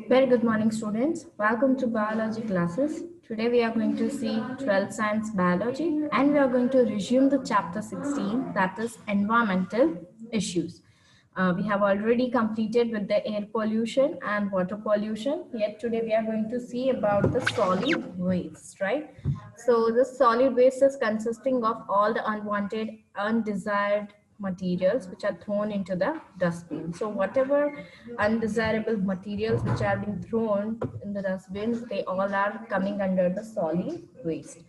Very good morning, students. Welcome to biology classes. Today we are going to see 12th science biology and we are going to resume the chapter 16, that is environmental issues. We have already completed with the air pollution and water pollution. Yet today we are going to see about the solid waste, right? So the solid waste is consisting of all the unwanted, undesired materials which are thrown into the dustbin. So whatever undesirable materials which are being thrown in the dustbins, they all are coming under the solid waste.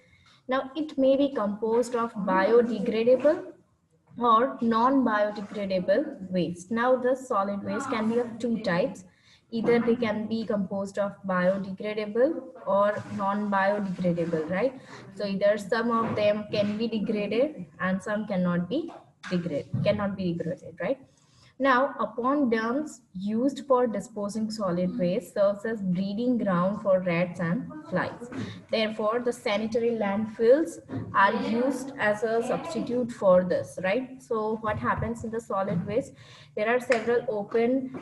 Now it may be composed of biodegradable or non-biodegradable waste. Now the solid waste can be of two types. Either they can be composed of biodegradable or non-biodegradable, right? So either some of them can be degraded and some cannot be degraded, right? Now, upon dumps used for disposing solid waste serves as breeding ground for rats and flies. Therefore, the sanitary landfills are used as a substitute for this, right? So, what happens in the solid waste? There are several open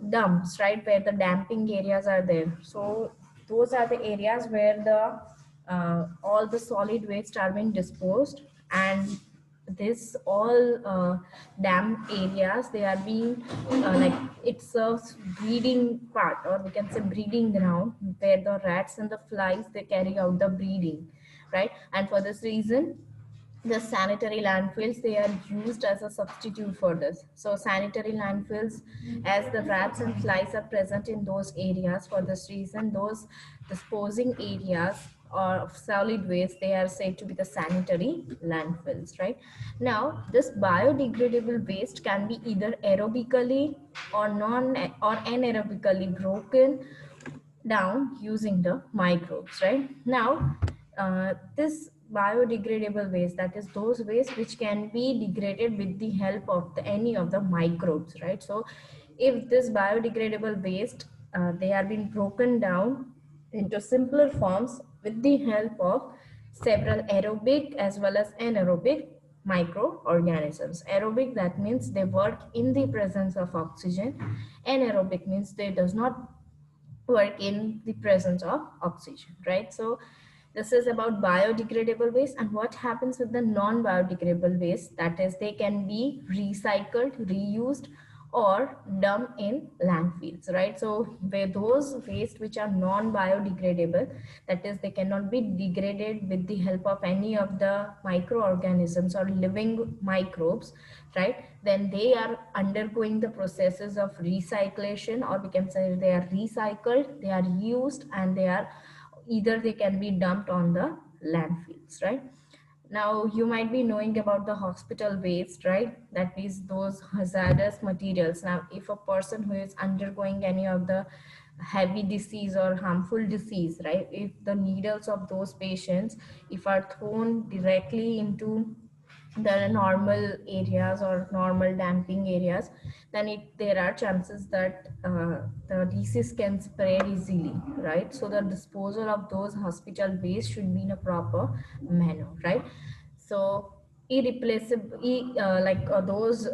dumps, right, where the damping areas are there. So, those are the areas where the all the solid waste are being disposed, and this all dam areas, they are being like it serves breeding part, or we can say breeding ground, where the rats and the flies, they carry out the breeding, right? And for this reason, the sanitary landfills, they are used as a substitute for this. So sanitary landfills, as the rats and flies are present in those areas, for this reason those disposing areas or of solid waste, they are said to be the sanitary landfills, right? Now this biodegradable waste can be either aerobically or anaerobically broken down using the microbes, right? Now, this biodegradable waste, that is those waste which can be degraded with the help of any of the microbes, right? So, if this biodegradable waste, they are being broken down into simpler forms with the help of several aerobic as well as anaerobic microorganisms. Aerobic, that means they work in the presence of oxygen. Anaerobic means they does not work in the presence of oxygen, right? So this is about biodegradable waste. And what happens with the non-biodegradable waste, that is they can be recycled, reused, or dumped in landfills, right? So where those waste which are non-biodegradable, that is they cannot be degraded with the help of any of the microorganisms or living microbes, right? Then they are undergoing the processes of recyclation, or we can say they are recycled, they are used, and they are either they can be dumped on the landfills, right? Now you might be knowing about the hospital waste, right? That is those hazardous materials. Now if a person who is undergoing any of the heavy disease or harmful disease, right, if the needles of those patients, if are thrown directly into the normal areas or normal damping areas, then there are chances that the disease can spread easily, right? So the disposal of those hospital waste should be in a proper manner, right? So irreplaceable, those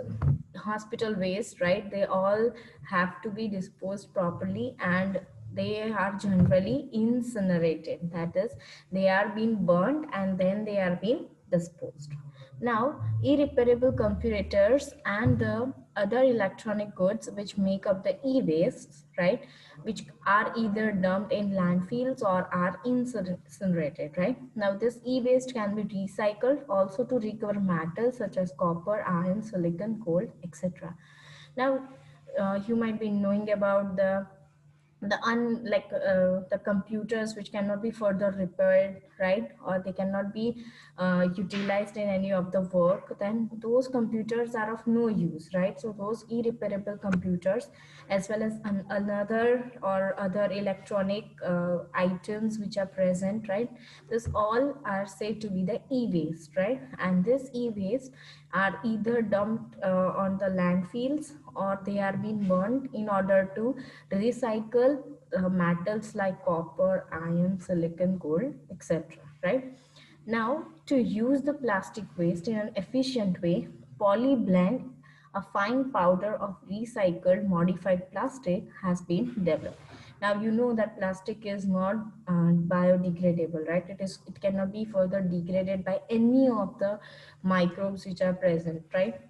hospital waste, right, they all have to be disposed properly, and they are generally incinerated, that is they are being burned and then they are being disposed. Now, irreparable computers and the other electronic goods which make up the e-wastes, right, which are either dumped in landfills or are incinerated, right? Now, this e-waste can be recycled also to recover metals such as copper, iron, silicon, gold, etc. Now, you might be knowing about the computers which cannot be further repaired, right, or they cannot be utilized in any of the work, then those computers are of no use, right? So those irreparable computers, as well as another or other electronic items which are present, right, this all are said to be the e-waste, right? And this e-waste are either dumped on the landfills, or they are being burned in order to recycle metals like copper, iron, silicon, gold, etc., right? Now, to use the plastic waste in an efficient way, polyblend a fine powder of recycled modified plastic has been developed. Now you know that plastic is not biodegradable, right? It cannot be further degraded by any of the microbes which are present, right?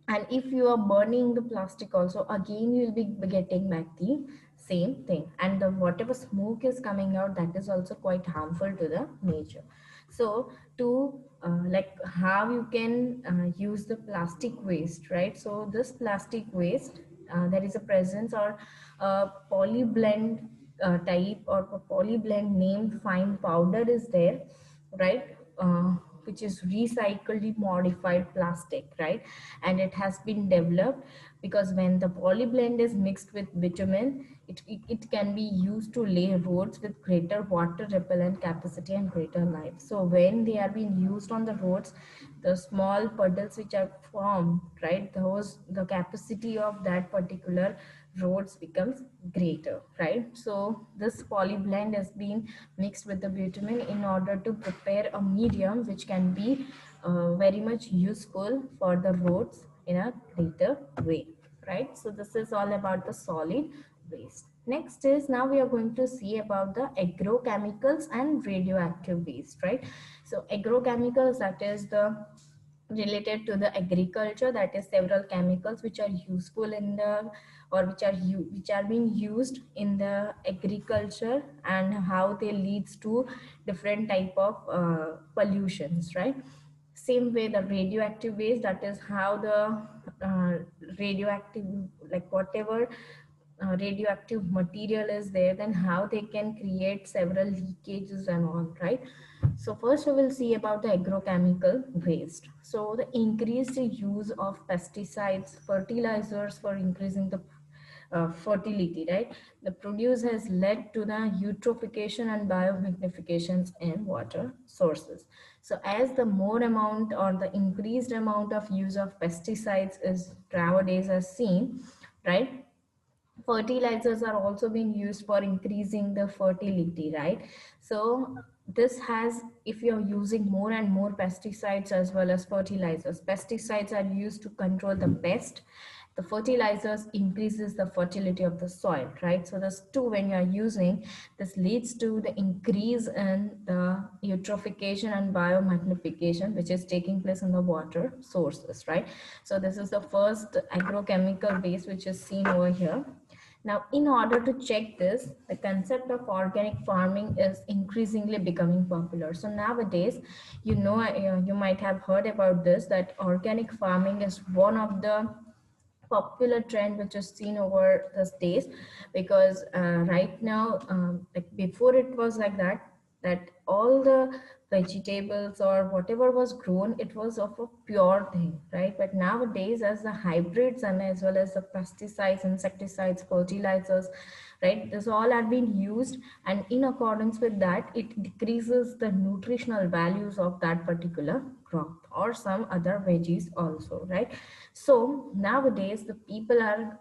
And if you are burning the plastic also, again you will be getting back the same thing, and the whatever smoke is coming out, that is also quite harmful to the nature. So to like how you can use the plastic waste, right? So this plastic waste, there is a presence or a polyblend type or a polyblend named fine powder is there, right? Which is recycled modified plastic, right? And it has been developed because when the polyblend is mixed with bitumen, it can be used to lay roads with greater water repellent capacity and greater life. So when they are being used on the roads, the small puddles which are formed, right, those the capacity of that particular roads becomes greater, right? So this polyblend has been mixed with the bitumen in order to prepare a medium which can be very much useful for the roads in a greater way, right? So this is all about the solid waste. Next is, now we are going to see about the agrochemicals and radioactive waste, right? So agrochemicals, that is the related to the agriculture, that is several chemicals which are useful in the, or which are being used in the agriculture, and how they leads to different type of pollutions, right? Same way the radioactive waste, that is how the radioactive, like whatever radioactive material is there, then how they can create several leakages and all, right? So first we will see about the agrochemical waste. So the increased use of pesticides, fertilizers for increasing the fertility, right? The produce has led to the eutrophication and biomagnifications in water sources. So as the more amount or the increased amount of use of pesticides is nowadays as seen, right? Fertilizers are also being used for increasing the fertility, right? So this has, if you're using more and more pesticides as well as fertilizers, pesticides are used to control the pest, the fertilizers increases the fertility of the soil, right? So this two, when you are using, this leads to the increase in the eutrophication and biomagnification which is taking place in the water sources, right? So this is the first agrochemical base which is seen over here. Now, in order to check this, the concept of organic farming is increasingly becoming popular. So nowadays, you know, you might have heard about this, that organic farming is one of the popular trend which is seen over these days, because right now, like before it was like that all the vegetables or whatever was grown, it was of a pure thing, right? But nowadays, as the hybrids and as well as the pesticides, insecticides, fertilizers, right, this all are being used, and in accordance with that, it decreases the nutritional values of that particular crop or some other veggies also, right? So nowadays the people are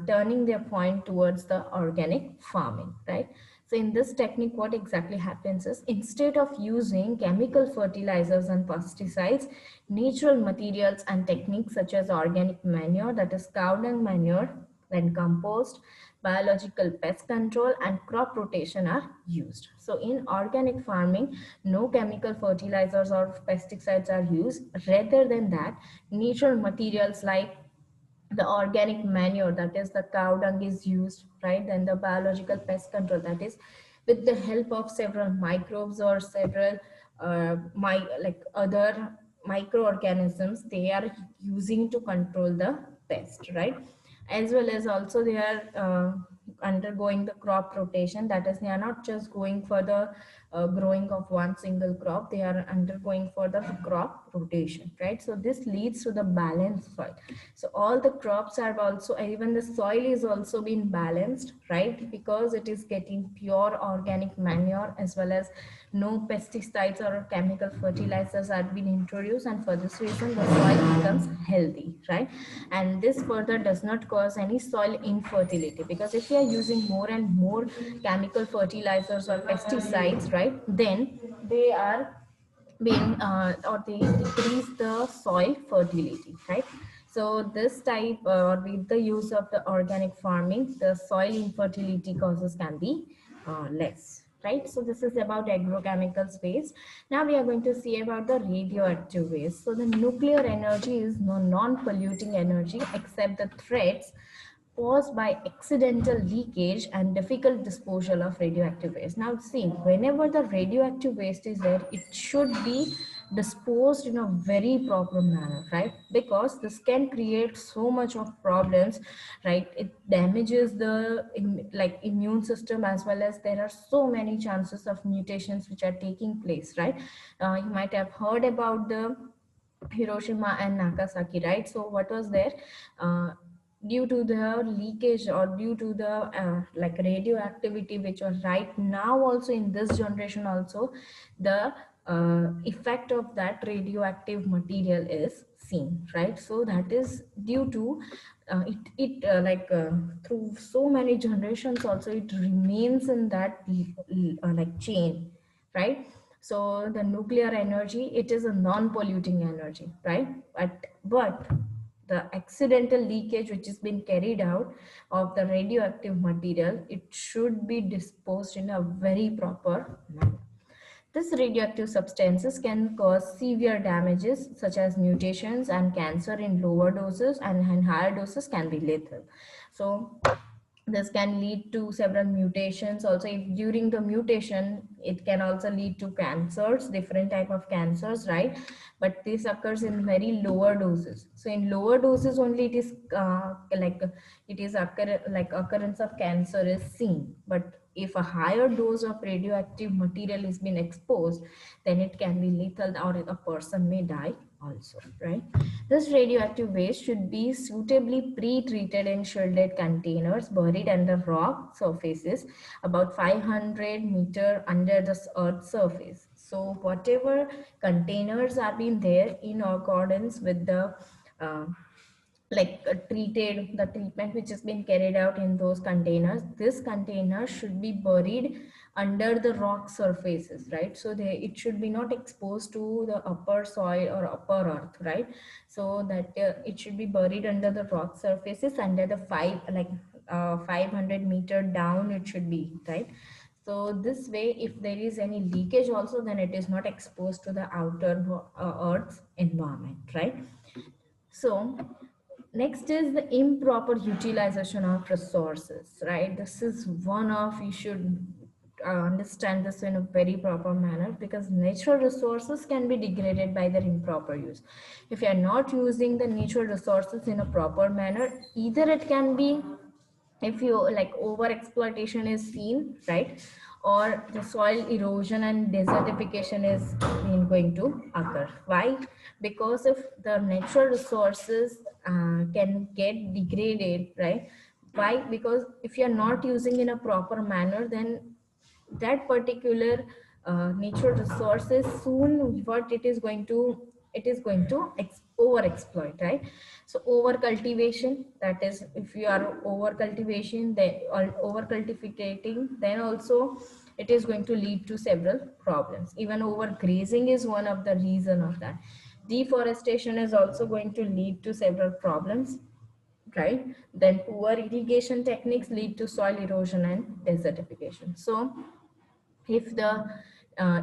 turning their point towards the organic farming, right? So in this technique, what exactly happens is, instead of using chemical fertilizers and pesticides, natural materials and techniques such as organic manure, that is cow dung manure, then compost, biological pest control and crop rotation are used. So in organic farming, no chemical fertilizers or pesticides are used. Rather than that, natural materials like the organic manure, that is the cow dung, is used, right? Then the biological pest control, that is with the help of several microbes or several like other microorganisms, they are using to control the pest, right? As well as also they are undergoing the crop rotation, that is they are not just going for the growing of one single crop, they are undergoing for the crop rotation, right? So this leads to the balanced soil. So all the crops are also, even the soil is also being balanced, right? Because it is getting pure organic manure, as well as no pesticides or chemical fertilizers are being introduced, and for this reason the soil becomes healthy, right? And this further does not cause any soil infertility, because if you are using more and more chemical fertilizers or pesticides, right, then they are being or they decrease the soil fertility, right? So this type with the use of the organic farming, the soil infertility causes can be less, right? So this is about agrochemicals waste. Now we are going to see about the radioactive waste. So the nuclear energy is no non-polluting energy except the threats caused by accidental leakage and difficult disposal of radioactive waste. Now see, whenever the radioactive waste is there, it should be disposed in a very proper manner, right? Because this can create so much of problems, right? It damages the like immune system, as well as there are so many chances of mutations which are taking place, right? You might have heard about the Hiroshima and Nagasaki, right? So what was there? Due to the leakage or due to the like radioactivity which was right now also in this generation also, the effect of that radioactive material is seen, right? So that is due to through so many generations also it remains in that like chain, right? So the nuclear energy, it is a non-polluting energy, right? But the accidental leakage which has been carried out of the radioactive material, it should be disposed in a very proper manner. This radioactive substances can cause severe damages such as mutations and cancer in lower doses, and in higher doses can be lethal. So this can lead to several mutations also. If during the mutation, it can also lead to cancers, different type of cancers, right? But this occurs in very lower doses. So in lower doses only it is occurrence of cancer is seen. But if a higher dose of radioactive material is being exposed, then it can be lethal, or a person may die also, right? This radioactive waste should be suitably pre-treated in shielded containers buried under rock surfaces about 500 meters under the earth's surface. So whatever containers are being there in accordance with the uh, treated, the treatment which has been carried out in those containers, this container should be buried under the rock surfaces, right? So it should be not exposed to the upper soil or upper earth, right? So that it should be buried under the rock surfaces under the 500 meter down it should be, right? So this way, if there is any leakage also, then it is not exposed to the outer earth's environment, right? So next is the improper utilization of resources, right? This is one of, you should understand this in a very proper manner, because natural resources can be degraded by their improper use. If you are not using the natural resources in a proper manner, either it can be, if you like over exploitation is seen, right? Or the soil erosion and desertification is going to occur. Why? Because if the natural resources can get degraded, right? Why? Because if you are not using in a proper manner, then that particular natural resources soon, what it is going to, it is going to over exploit, right? So over cultivation, that is, if you are over cultivation, then, or over cultivating, then also it is going to lead to several problems. Even over grazing is one of the reason of that. Deforestation is also going to lead to several problems, right? Then poor irrigation techniques lead to soil erosion and desertification. So if the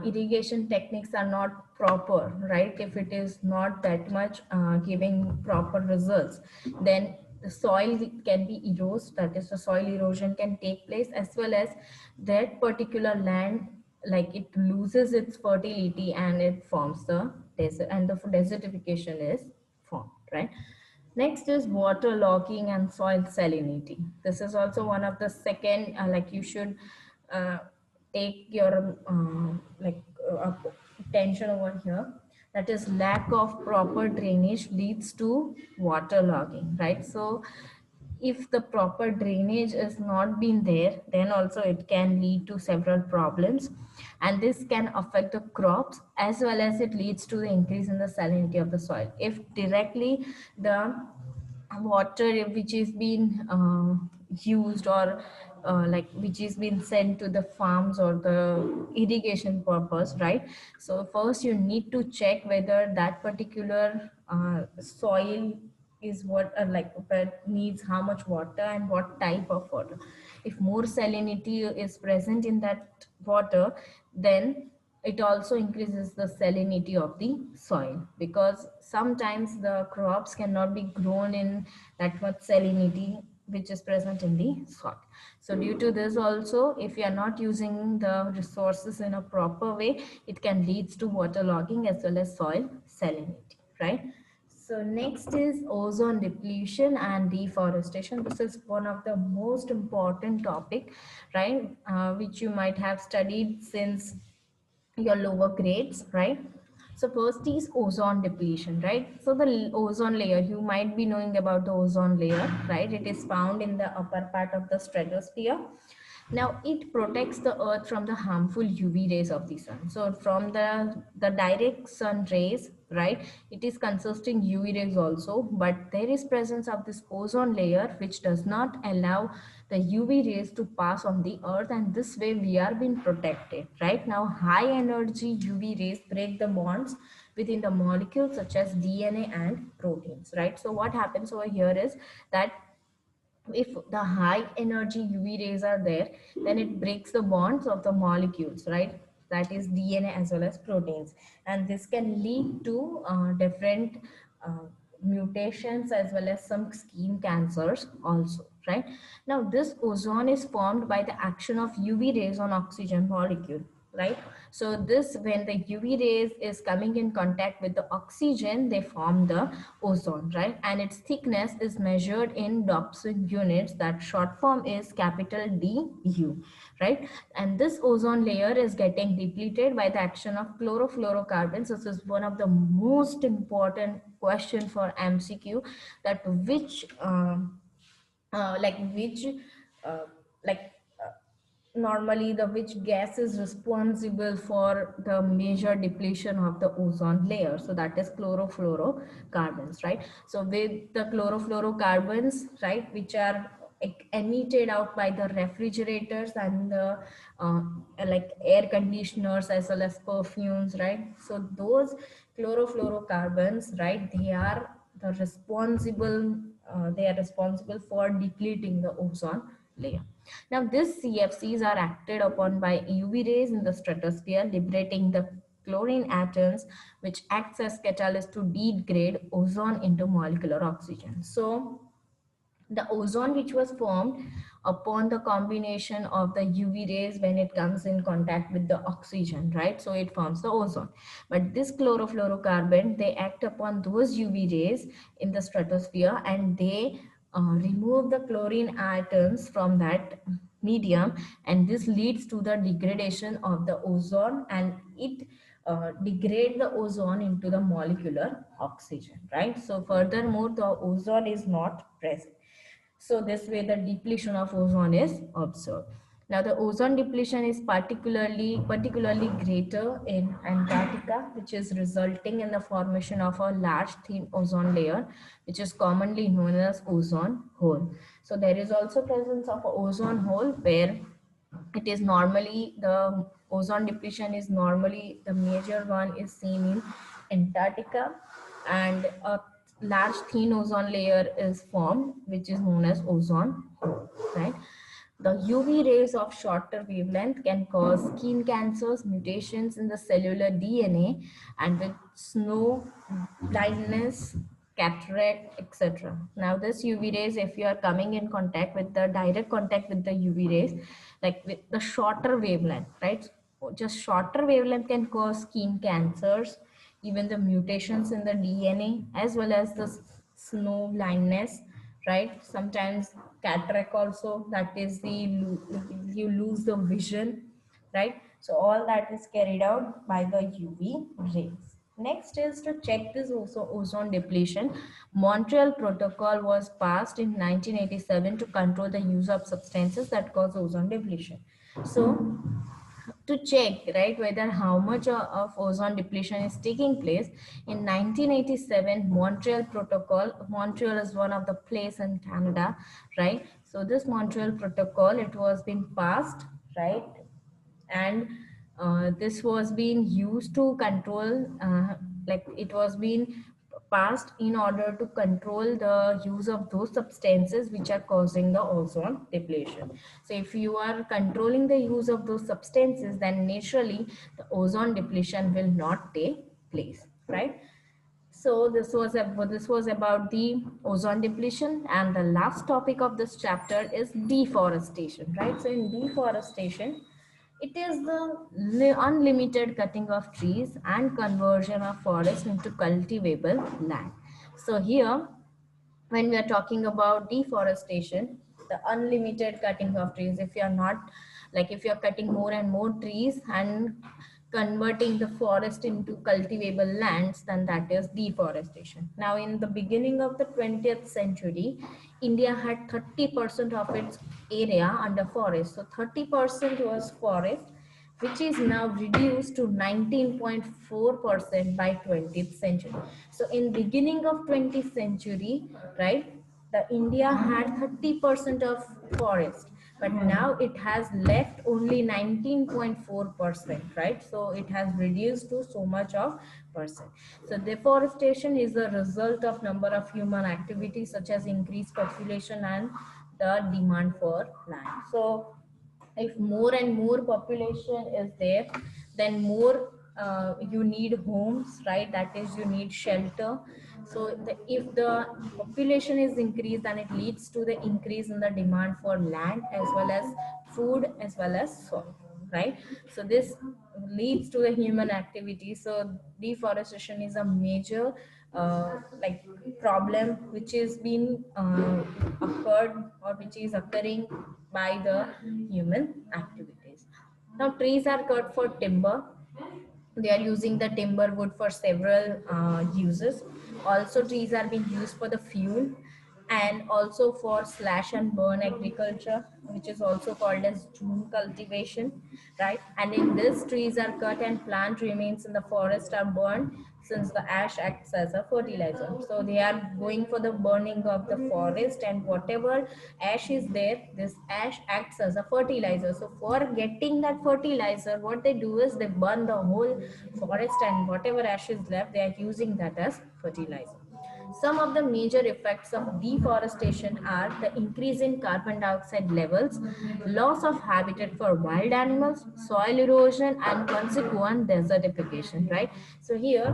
irrigation techniques are not proper, right? If it is not that much giving proper results, then the soil can be eroded, that is the soil erosion can take place, as well as that particular land, like it loses its fertility and it forms the desert, and the desertification is formed, right? Next is water logging and soil salinity. This is also one of the second, you should uh, take your attention over here. That is, lack of proper drainage leads to water logging, right? So if the proper drainage is not been there, then also it can lead to several problems, and this can affect the crops, as well as it leads to the increase in the salinity of the soil. If directly the water which is being used, or which is being sent to the farms or the irrigation purpose, right? So first you need to check whether that particular soil is what like needs how much water and what type of water. If more salinity is present in that water, then it also increases the salinity of the soil, because sometimes the crops cannot be grown in that much salinity which is present in the soil. So due to this also, if you are not using the resources in a proper way, it can lead to waterlogging as well as soil salinity, right? So next is ozone depletion and deforestation. This is one of the most important topic, right? Which you might have studied since your lower grades, right? So first is ozone depletion, right? So the ozone layer, you might be knowing about the ozone layer, right? It is found in the upper part of the stratosphere. Now it protects the earth from the harmful UV rays of the sun. So from the direct sun rays, right, it is consisting UV rays also, but there is presence of this ozone layer which does not allow the UV rays to pass on the earth, and this way we are being protected. Right now high energy UV rays break the bonds within the molecules such as DNA and proteins, right? So what happens over here is that if the high energy UV rays are there, then it breaks the bonds of the molecules, right? That is DNA as well as proteins. And this can lead to different uh, mutations as well as some skin cancers also, right? Now, this ozone is formed by the action of UV rays on oxygen molecule, right? So this, when the UV rays is coming in contact with the oxygen, they form the ozone, right? And its thickness is measured in Dobson units, that short form is capital DU, right? And this ozone layer is getting depleted by the action of chlorofluorocarbons. This is one of the most important question for MCQ, that which uh, like normally the which gas is responsible for the major depletion of the ozone layer. So that is chlorofluorocarbons, right? So with the chlorofluorocarbons, right, which are emitted out by the refrigerators and the uh, like air conditioners as well as perfumes, right? So those chlorofluorocarbons, right, they are responsible for depleting the ozone layer. Now, these CFCs are acted upon by UV rays in the stratosphere, liberating the chlorine atoms, which acts as catalyst to degrade ozone into molecular oxygen. So, the ozone which was formed upon the combination of the UV rays when it comes in contact with the oxygen, right? So it forms the ozone. But this chlorofluorocarbon, they act upon those UV rays in the stratosphere, and they remove the chlorine atoms from that medium, and this leads to the degradation of the ozone, and it degrade the ozone into the molecular oxygen, right? So furthermore, the ozone is not present. So this way the depletion of ozone is observed. Now the ozone depletion is particularly greater in Antarctica, which is resulting in the formation of a large thin ozone layer, which is commonly known as ozone hole. So there is also presence of a ozone hole where it is normally the ozone depletion is normally the major one is seen in Antarctica, and a large thin ozone layer is formed, which is known as ozone hole, right? The UV rays of shorter wavelength can cause skin cancers, mutations in the cellular DNA, and with snow blindness, cataract, etc. Now, this UV rays, if you are coming in contact with the direct contact with the UV rays, like with the shorter wavelength, right? Just shorter wavelength can cause skin cancers, even the mutations in the DNA, as well as the snow blindness, right? Sometimes cataract also, that is you lose the vision, right? So all that is carried out by the UV rays. Next is to check this also ozone depletion. Montreal Protocol was passed in 1987 to control the use of substances that cause ozone depletion. So to check, right, whether how much of ozone depletion is taking place, in 1987 Montreal is one of the place in Canada, right? So this Montreal Protocol, it was being passed, right? And this was being used to control, like it was being passed in order to control the use of those substances which are causing the ozone depletion. So if you are controlling the use of those substances, then naturally the ozone depletion will not take place, right? So this was about the ozone depletion, and the last topic of this chapter is deforestation, right? So in deforestation, it is the unlimited cutting of trees and conversion of forest into cultivable land. So here, when we are talking about deforestation, the unlimited cutting of trees, if you are not, like if you are cutting more and more trees and converting the forest into cultivable lands, then that is deforestation. Now in the beginning of the 20th century, India had 30% of its area under forest. So 30% was forest, which is now reduced to 19.4% by 20th century. So in beginning of 20th century, right, the India had 30% of forest, but now it has left only 19.4%, right? So it has reduced to so much of percent. So deforestation is the result of number of human activities such as increased population and the demand for land. So if more and more population is there, then more you need homes, right? That is, you need shelter. So if the population is increased, then it leads to the increase in the demand for land as well as food as well as soil, right? So this leads to the human activity. So deforestation is a major like problem which is being occurred or which is occurring by the human activities. Now trees are cut for timber. They are using the timber wood for several uses. Also trees are being used for the fuel and also for slash and burn agriculture, which is also called as June cultivation, right? And in this, trees are cut and plant remains in the forest are burned, since the ash acts as a fertilizer. So they are going for the burning of the forest, and whatever ash is there, this ash acts as a fertilizer. So for getting that fertilizer, what they do is they burn the whole forest, and whatever ash is left, they are using that as fertilizer. Some of the major effects of deforestation are the increase in carbon dioxide levels, loss of habitat for wild animals, soil erosion, and consequent desertification, right? So here,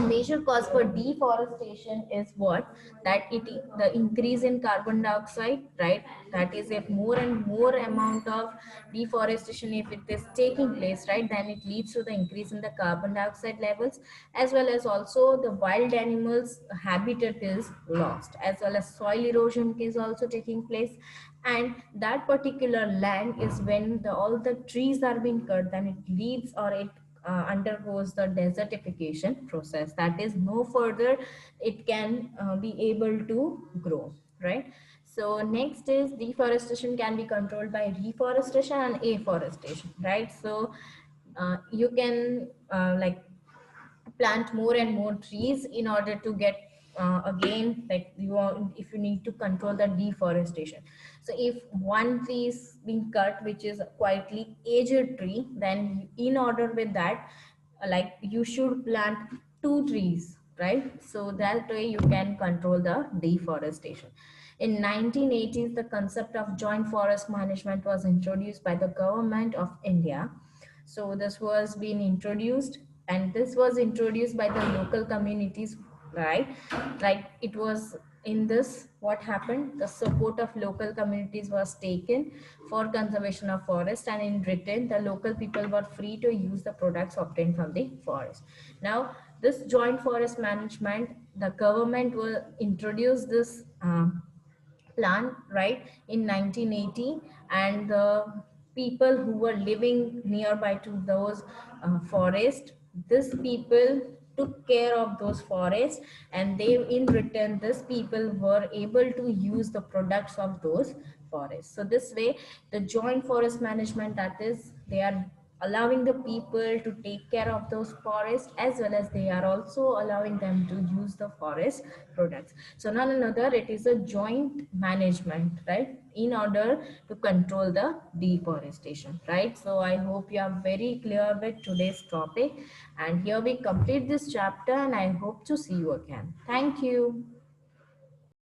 major cause for deforestation is what? That it the increase in carbon dioxide, right? That is, if more and more amount of deforestation if it is taking place, right, then it leads to the increase in the carbon dioxide levels, as well as also the wild animals habitat is lost, as well as soil erosion is also taking place. And that particular land is when all the trees are being cut, then it leads or it undergoes the desertification process. That is, no further it can be able to grow, right? So next is deforestation can be controlled by reforestation and afforestation, right? So you can like plant more and more trees in order to get again, like you want, if you need to control the deforestation. So if one tree is being cut which is a quietly aged tree, then in order with that, like you should plant two trees, right? So that way you can control the deforestation. In 1980s, the concept of joint forest management was introduced by the government of India. So this was being introduced, and this was introduced by the local communities, right? Like it was in this, what happened? The support of local communities was taken for conservation of forest, and in return, the local people were free to use the products obtained from the forest. Now, this joint forest management, the government will introduce this plan, right, in 1980, and the people who were living nearby to those forests, these people took care of those forests, and they in return, these people were able to use the products of those forests. So this way, the joint forest management, that is, they are allowing the people to take care of those forests, as well as they are also allowing them to use the forest products. So none another, it is a joint management, right, in order to control the deforestation, right? So I hope you are very clear with today's topic, and here we complete this chapter, and I hope to see you again. Thank you.